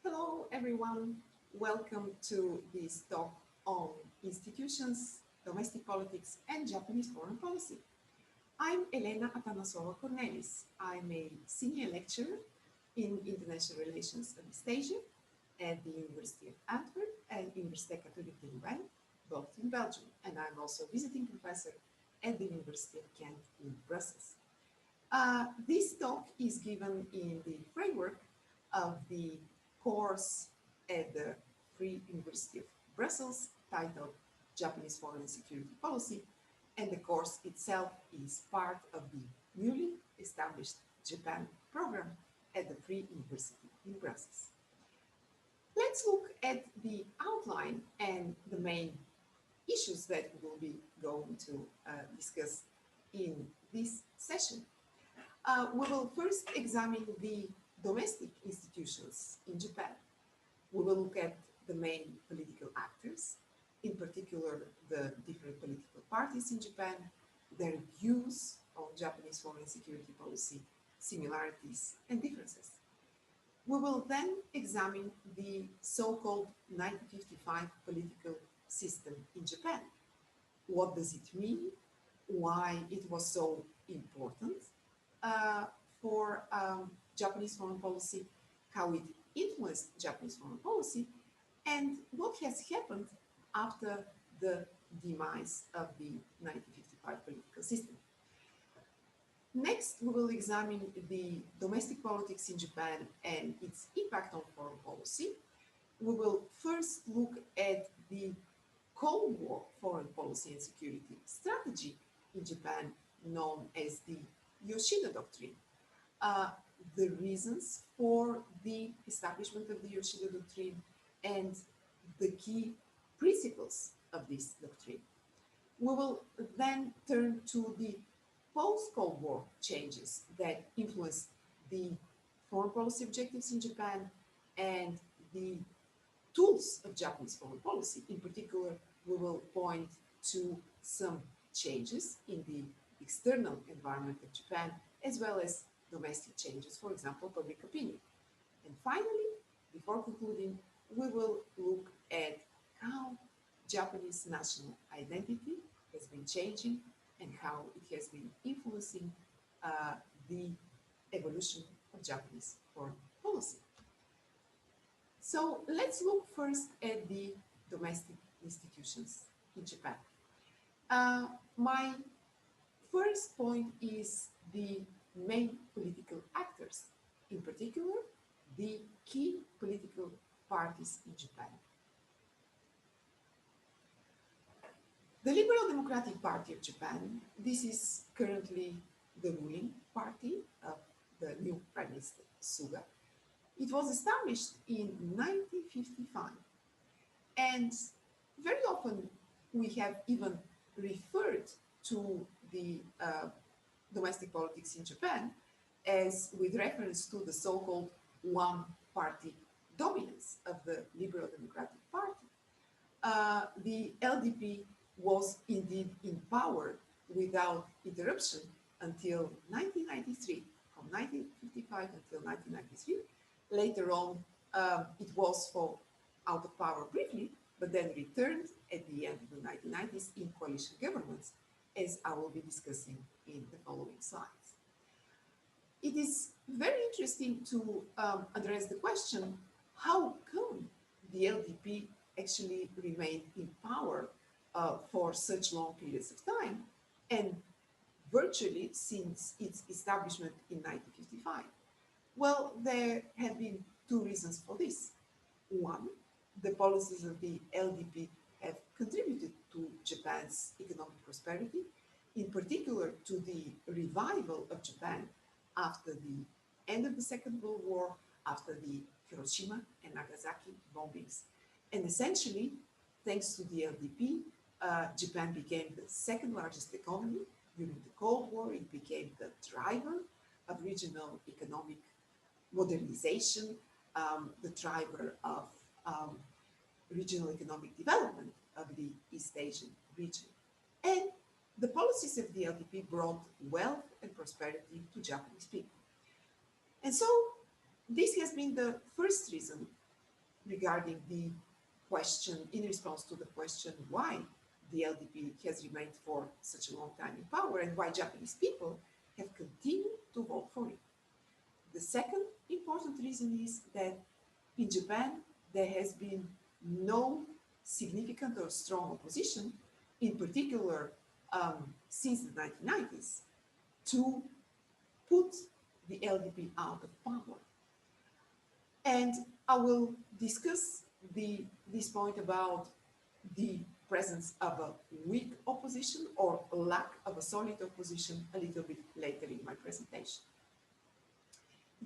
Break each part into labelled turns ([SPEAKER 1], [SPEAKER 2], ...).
[SPEAKER 1] Hello, everyone. Welcome to this talk on institutions, domestic politics, and Japanese foreign policy. I'm Elena Atanassova-Cornelis. I'm a senior lecturer in international relations of East Asia at the University of Antwerp and Université Catholique de Louvain, both in Belgium. And I'm also visiting professor at the University of Kent in Brussels. This talk is given in the framework of the course at the Free University of Brussels titled Japanese Foreign Security Policy, and the course itself is part of the newly established Japan program at the Free University in Brussels. Let's look at the outline and the main issues that we will be going to discuss in this session. We will first examine the domestic institutions in Japan. We will look at the main political actors, in particular the different political parties in Japan, their views on Japanese foreign security policy, similarities and differences. We will then examine the so-called 1955 political system in Japan. What does it mean? Why it was so important uh, for Japanese foreign policy, how it influenced Japanese foreign policy, and what has happened after the demise of the 1955 political system. Next, we will examine the domestic politics in Japan and its impact on foreign policy. We will first look at the Cold War foreign policy and security strategy in Japan, known as the Yoshida Doctrine. Uh, the reasons for the establishment of the Yoshida Doctrine and the key principles of this doctrine. We will then turn to the post-Cold War changes that influenced the foreign policy objectives in Japan and the tools of Japanese foreign policy. In particular, we will point to some changes in the external environment of Japan, as well as domestic changes, for example, public opinion. And finally, before concluding, we will look at how Japanese national identity has been changing and how it has been influencing the evolution of Japanese foreign policy. So let's look first at the domestic institutions in Japan. My first point is the main political actors, in particular, the key political parties in Japan. The Liberal Democratic Party of Japan, this is currently the ruling party of the new Prime Minister Suga. It was established in 1955, and very often we have even referred to the domestic politics in Japan as with reference to the so-called one-party dominance of the Liberal Democratic Party. The LDP was indeed in power without interruption until 1993, from 1955 until 1993. Later on, it was out of power briefly, but then returned at the end of the 1990s in coalition governments, as I will be discussing in the following slides. It is very interesting to address the question, how come the LDP actually remained in power for such long periods of time, and virtually since its establishment in 1955? Well, there have been two reasons for this. One, the policies of the LDP have contributed to Japan's economic prosperity, in particular to the revival of Japan after the end of the Second World War, after the Hiroshima and Nagasaki bombings. And essentially, thanks to the LDP, Japan became the second largest economy during the Cold War. It became the driver of regional economic modernization, the driver of regional economic development of the East Asian region. And the policies of the LDP brought wealth and prosperity to Japanese people. And so this has been the first reason regarding the question, in response to the question why the LDP has remained for such a long time in power and why Japanese people have continued to vote for it. The second important reason is that in Japan there has been no significant or strong opposition, in particular since the 1990s, to put the LDP out of power. And I will discuss this point about the presence of a weak opposition or lack of a solid opposition a little bit later in my presentation.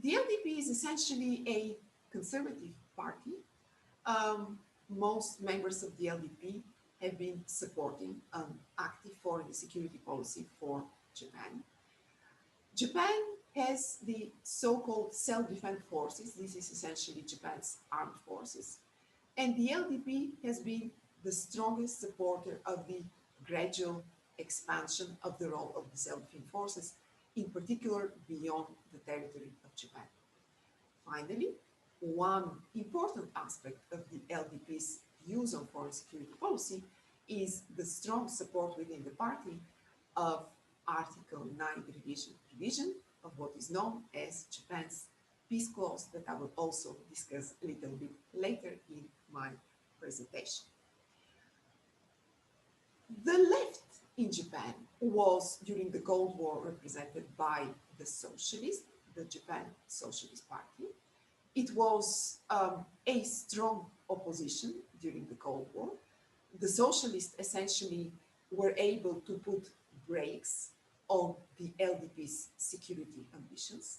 [SPEAKER 1] The LDP is essentially a conservative party. Most members of the LDP have been supporting an active foreign and security policy for Japan. Japan has the so-called self-defense forces. This is essentially Japan's armed forces. And the LDP has been the strongest supporter of the gradual expansion of the role of the self-defense forces, in particular beyond the territory of Japan. Finally, one important aspect of the LDP's views on foreign security policy is the strong support within the party of Article 9 revision of what is known as Japan's peace clause, that I will also discuss a little bit later in my presentation. The left in Japan was, during the Cold War, represented by the Socialists, the Japan Socialist Party. It was a strong opposition during the Cold War. The Socialists essentially were able to put brakes on the LDP's security ambitions.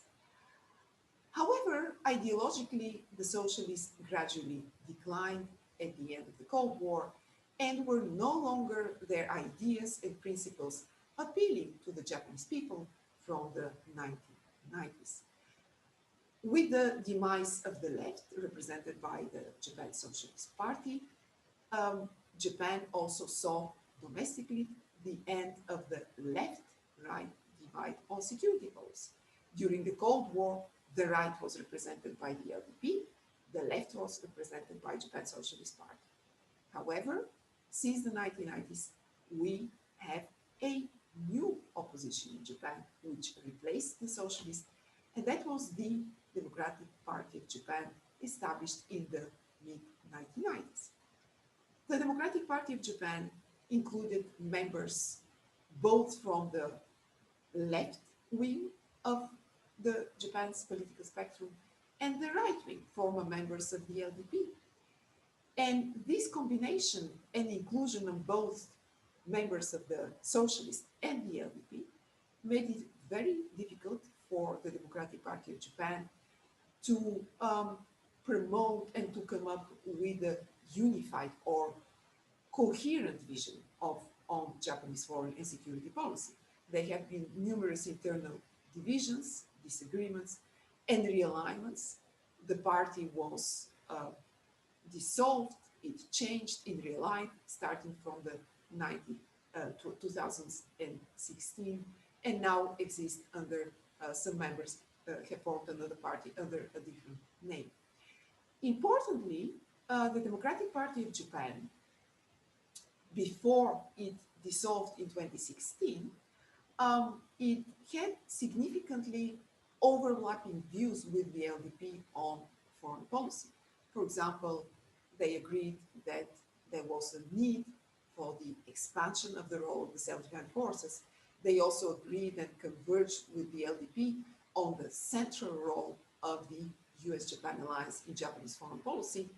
[SPEAKER 1] However, ideologically, the Socialists gradually declined at the end of the Cold War and were no longer their ideas and principles appealing to the Japanese people from the 1990s. With the demise of the left, represented by the Japan Socialist Party, Japan also saw domestically the end of the left-right divide on security policy. During the Cold War, the right was represented by the LDP, the left was represented by Japan Socialist Party. However, since the 1990s, we have a new opposition in Japan, which replaced the socialists, and that was the Democratic Party of Japan, established in the mid-1990s. The Democratic Party of Japan included members both from the left wing of the Japan's political spectrum and the right wing, former members of the LDP. And this combination and inclusion of both members of the Socialist and the LDP made it very difficult for the Democratic Party of Japan to promote and to come up with a unified or coherent vision on Japanese foreign and security policy. There have been numerous internal divisions, disagreements, and realignments. The party was dissolved, it changed in real life, starting from the 2016, and now exists under some members have formed another party under a different name. Importantly, the Democratic Party of Japan, before it dissolved in 2016, it had significantly overlapping views with the LDP on foreign policy. For example, they agreed that there was a need for the expansion of the role of the self-defense forces. They also agreed and converged with the LDP on the central role of the US-Japan alliance in Japanese foreign policy,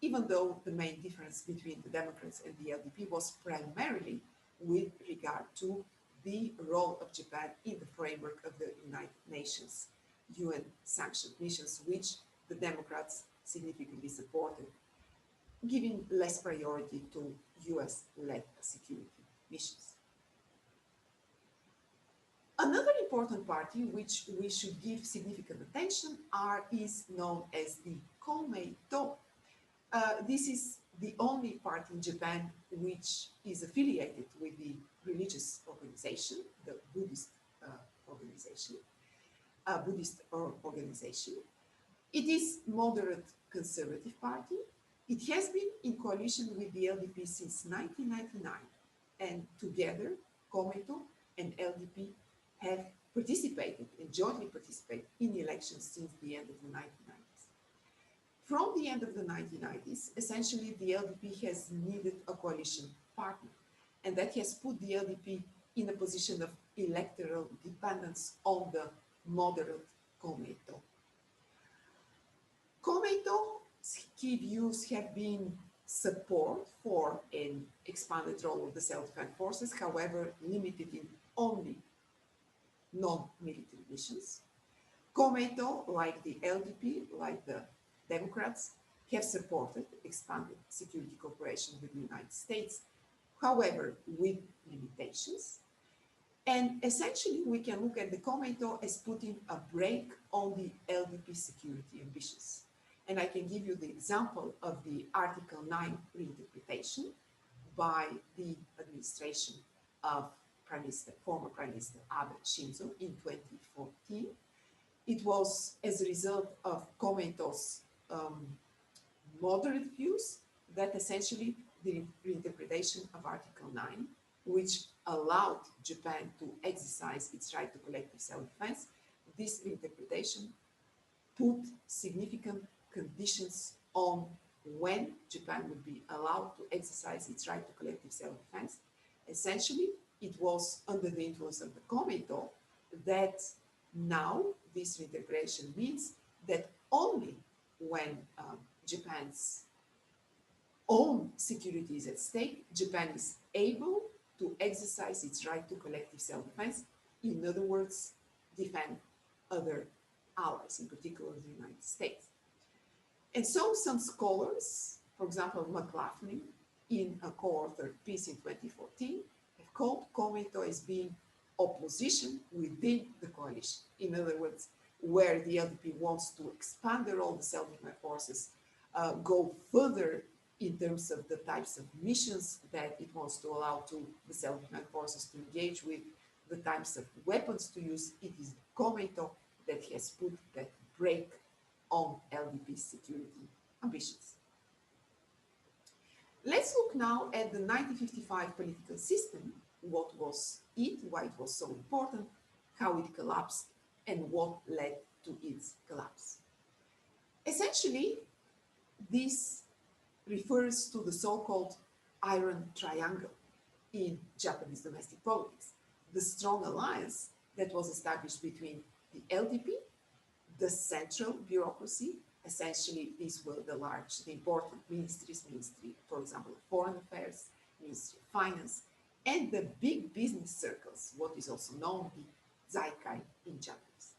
[SPEAKER 1] even though the main difference between the Democrats and the LDP was primarily with regard to the role of Japan in the framework of the United Nations UN sanctioned missions, which the Democrats significantly supported, giving less priority to US-led security missions. Another important party which we should give significant attention is known as the Komeito. This is the only party in Japan which is affiliated with the religious organization, the Buddhist organization. It is moderate conservative party. It has been in coalition with the LDP since 1999, and together, Cometo and LDP have participated and jointly participated in elections since the end of the 1990s. From the end of the 1990s, essentially the LDP has needed a coalition partner, and that has put the LDP in a position of electoral dependence on the moderate Cometo. Cometo's key views have been support for an expanded role of the self-defense forces, however, limited in only non-military missions. Cometo, like the LDP, like the Democrats, have supported expanded security cooperation with the United States, however, with limitations. And essentially, we can look at the Cometo as putting a brake on the LDP security ambitions. And I can give you the example of the Article 9 reinterpretation by the administration of former Prime Minister Abe Shinzo in 2014. It was as a result of Cometo's moderate views that essentially the reinterpretation of Article 9, which allowed Japan to exercise its right to collective self-defense, this interpretation put significant conditions on when Japan would be allowed to exercise its right to collective self-defense. Essentially, it was under the influence of the Cometo that now this reinterpretation means that only when Japan's own security is at stake, Japan is able to exercise its right to collective self-defense, in other words, defend other allies, in particular the United States. And so some scholars, for example, McLaughlin, in a co-authored piece in 2014, have called Cometo as being opposition within the coalition. In other words, where the LDP wants to expand the role of the self-defense forces, go further in terms of the types of missions that it wants to allow to the self-defense forces to engage with, the types of weapons to use. It is Cometo that has put that brake on LDP's security ambitions. Let's look now at the 1955 political system. What was it, why it was so important, how it collapsed, and what led to its collapse. Essentially, this refers to the so-called Iron Triangle in Japanese domestic politics, the strong alliance that was established between the LDP, the central bureaucracy, essentially these were the important ministries, Ministry, for example, of Foreign Affairs, Ministry of Finance, and the big business circles, what is also known the Zaikai in Japanese.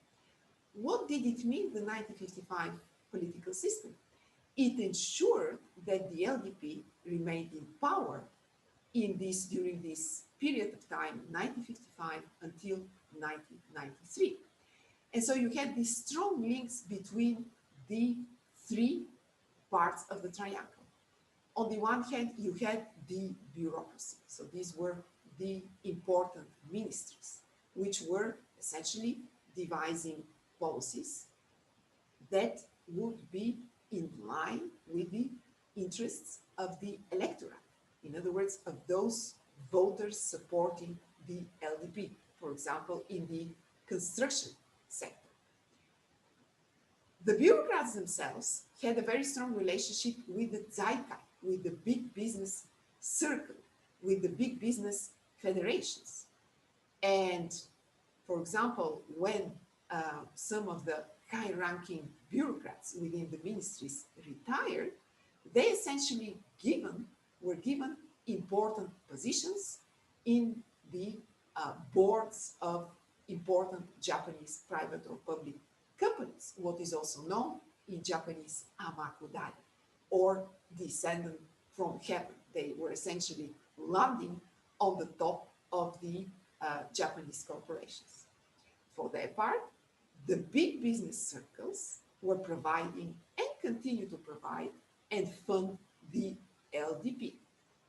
[SPEAKER 1] What did it mean, the 1955 political system? It ensured that the LDP remained in power during this period of time, 1955 until 1993. And so you had these strong links between the three parts of the triangle. On the one hand, you had the bureaucracy. So these were the important ministries, which were essentially devising policies that would be in line with the interests of the electorate. In other words, of those voters supporting the LDP, for example, in the construction sector. The bureaucrats themselves had a very strong relationship with the Zaikai, with the big business circle, with the big business federations. And for example, when some of the high-ranking bureaucrats within the ministries retired, they essentially were given important positions in the boards of important Japanese private or public companies, what is also known in Japanese amakudai, or descendant from heaven. They were essentially landing on the top of the Japanese corporations. For their part, the big business circles were providing and continue to provide and fund the LDP.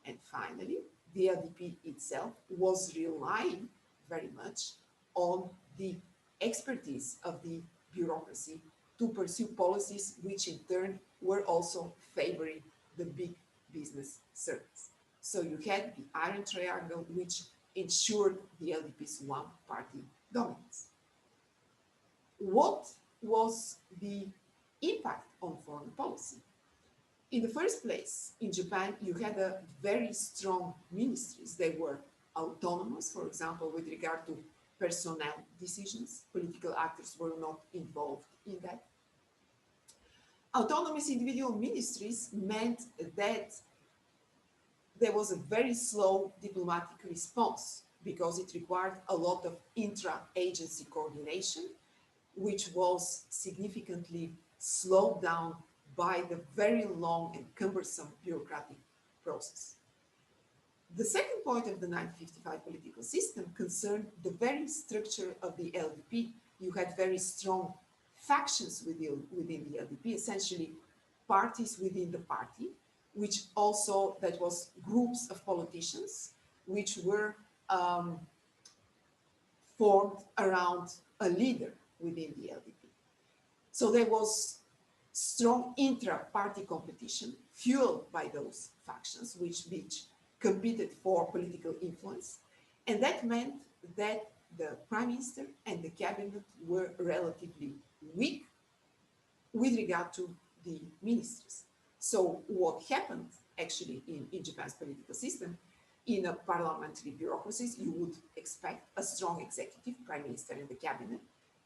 [SPEAKER 1] And finally, the LDP itself was relying very much on the expertise of the bureaucracy to pursue policies which in turn were also favoring the big business circles. So you had the Iron Triangle, which ensured the LDP's one-party dominance. What was the impact on foreign policy? In the first place, in Japan, you had a very strong ministries. They were autonomous, for example, with regard to personnel decisions. Political actors were not involved in that. Autonomous individual ministries meant that there was a very slow diplomatic response because it required a lot of intra-agency coordination, which was significantly slowed down by the very long and cumbersome bureaucratic process. The second point of the 1955 political system concerned the very structure of the LDP. You had very strong factions within the LDP, essentially parties within the party, which also, that was groups of politicians, which were formed around a leader within the LDP. So there was strong intra-party competition fueled by those factions, which competed for political influence. And that meant that the prime minister and the cabinet were relatively weak with regard to the ministers. So what happened actually in Japan's political system, in a parliamentary bureaucracies, you would expect a strong executive, prime minister and the cabinet.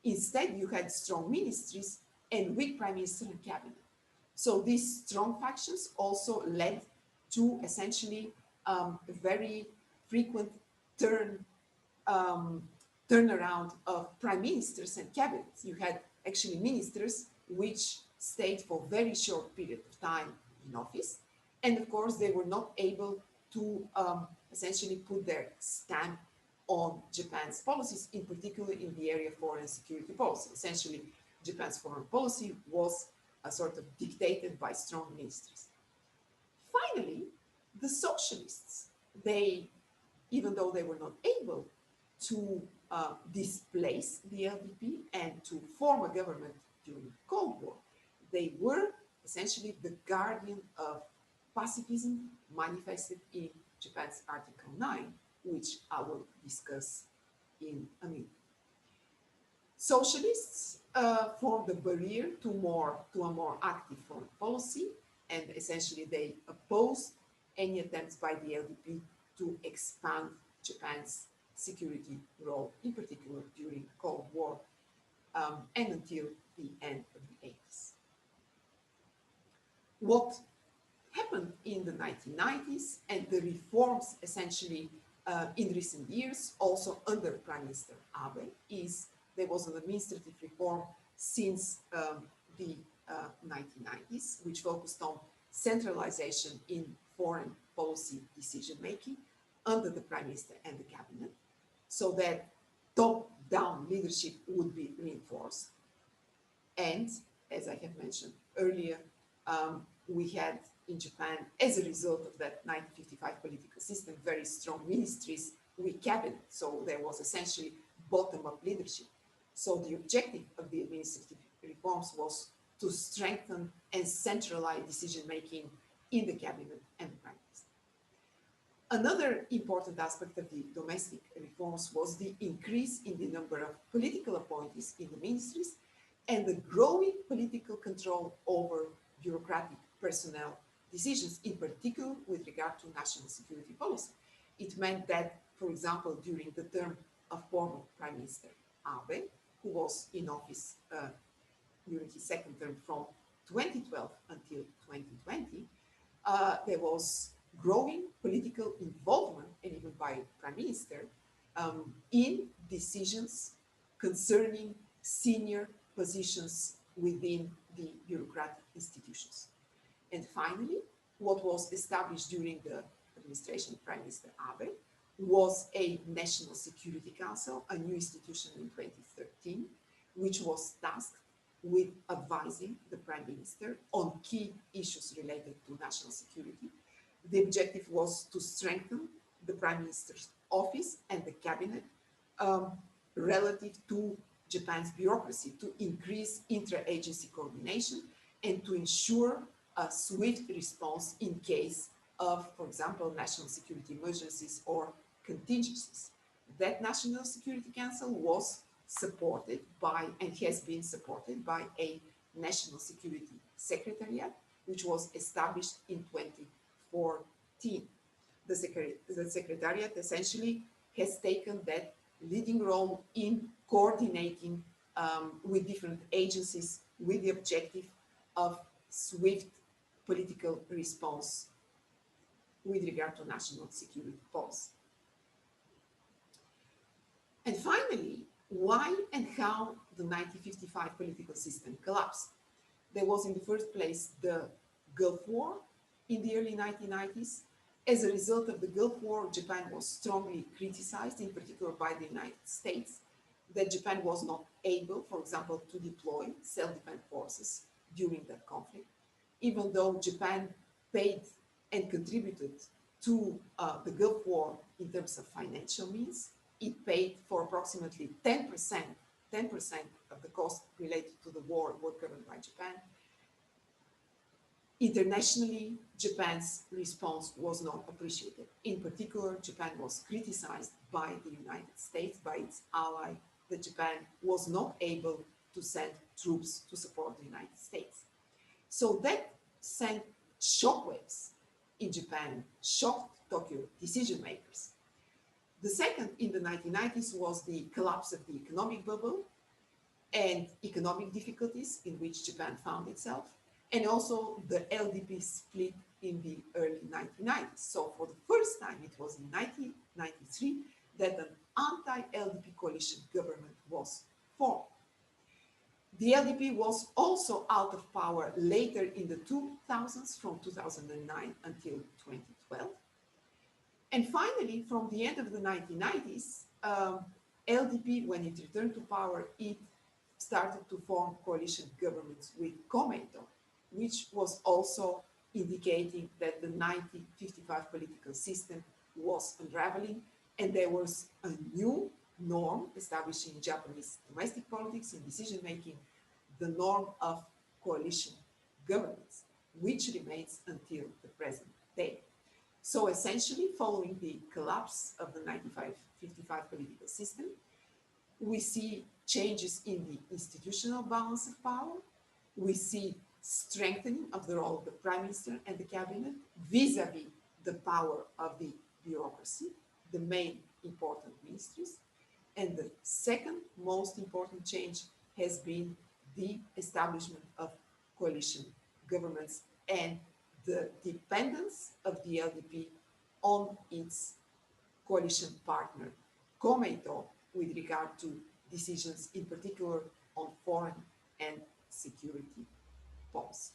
[SPEAKER 1] Instead, you had strong ministries and weak prime minister and cabinet. So these strong factions also led to essentially a very frequent turnaround of prime ministers and cabinets. You had actually ministers which stayed for very short period of time in office. And of course, they were not able to essentially put their stamp on Japan's policies, in particular in the area of foreign security policy. Essentially, Japan's foreign policy was a sort of dictated by strong ministers. Finally, the socialists, even though they were not able to displace the LDP and to form a government during the Cold War, they were essentially the guardian of pacifism manifested in Japan's Article 9, which I will discuss in a minute. Socialists formed a barrier to a more active foreign policy, and essentially they opposed any attempts by the LDP to expand Japan's security role, in particular during the Cold War and until the end of the 80s. What happened in the 1990s and the reforms essentially in recent years, also under Prime Minister Abe, is there was an administrative reform since the 1990s, which focused on centralization in foreign policy decision-making under the Prime Minister and the Cabinet, so that top-down leadership would be reinforced. And, as I have mentioned earlier, we had in Japan, as a result of that 1955 political system, very strong ministries with cabinet. So there was essentially bottom-up leadership. So the objective of the administrative reforms was to strengthen and centralize decision-making in the cabinet and the prime minister. Another important aspect of the domestic reforms was the increase in the number of political appointees in the ministries and the growing political control over bureaucratic personnel decisions, in particular with regard to national security policy. It meant that, for example, during the term of former Prime Minister Abe, who was in office during his second term from 2012 until 2020, there was growing political involvement, and even by Prime Minister, in decisions concerning senior positions within the bureaucratic institutions. And finally, what was established during the administration of Prime Minister Abe was a National Security Council, a new institution in 2013, which was tasked with advising the Prime Minister on key issues related to national security. The objective was to strengthen the Prime Minister's office and the cabinet relative to Japan's bureaucracy to increase intra-agency coordination and to ensure a swift response in case of, for example, national security emergencies or contingencies. That National Security Council was supported by and has been supported by a National Security Secretariat, which was established in 2014. The Secretariat essentially has taken that leading role in coordinating with different agencies with the objective of swift political response with regard to national security policy. And finally, why and how the 1955 political system collapsed. There was in the first place the Gulf War in the early 1990s. As a result of the Gulf War, Japan was strongly criticized, in particular by the United States, that Japan was not able, for example, to deploy self-defense forces during that conflict, even though Japan paid and contributed to the Gulf War in terms of financial means. It paid for approximately 10% of the cost related to the war were covered by Japan. Internationally, Japan's response was not appreciated. In particular, Japan was criticized by the United States, by its ally, that Japan was not able to send troops to support the United States. So that sent shockwaves in Japan, shocked Tokyo decision makers. The second in the 1990s was the collapse of the economic bubble and economic difficulties in which Japan found itself, and also the LDP split in the early 1990s. So for the first time, it was in 1993 that an anti-LDP coalition government was formed. The LDP was also out of power later in the 2000s, from 2009 until 2012. And finally, from the end of the 1990s, LDP, when it returned to power, it started to form coalition governments with Komeito, which was also indicating that the 1955 political system was unraveling, and there was a new norm establishing Japanese domestic politics and decision-making, the norm of coalition governments, which remains until the present day. So essentially, following the collapse of the 1955 political system, we see changes in the institutional balance of power. We see strengthening of the role of the Prime Minister and the Cabinet vis-à-vis the power of the bureaucracy, the main important ministries. And the second most important change has been the establishment of coalition governments and the dependence of the LDP on its coalition partner, Komeito, with regard to decisions, in particular on foreign and security policy.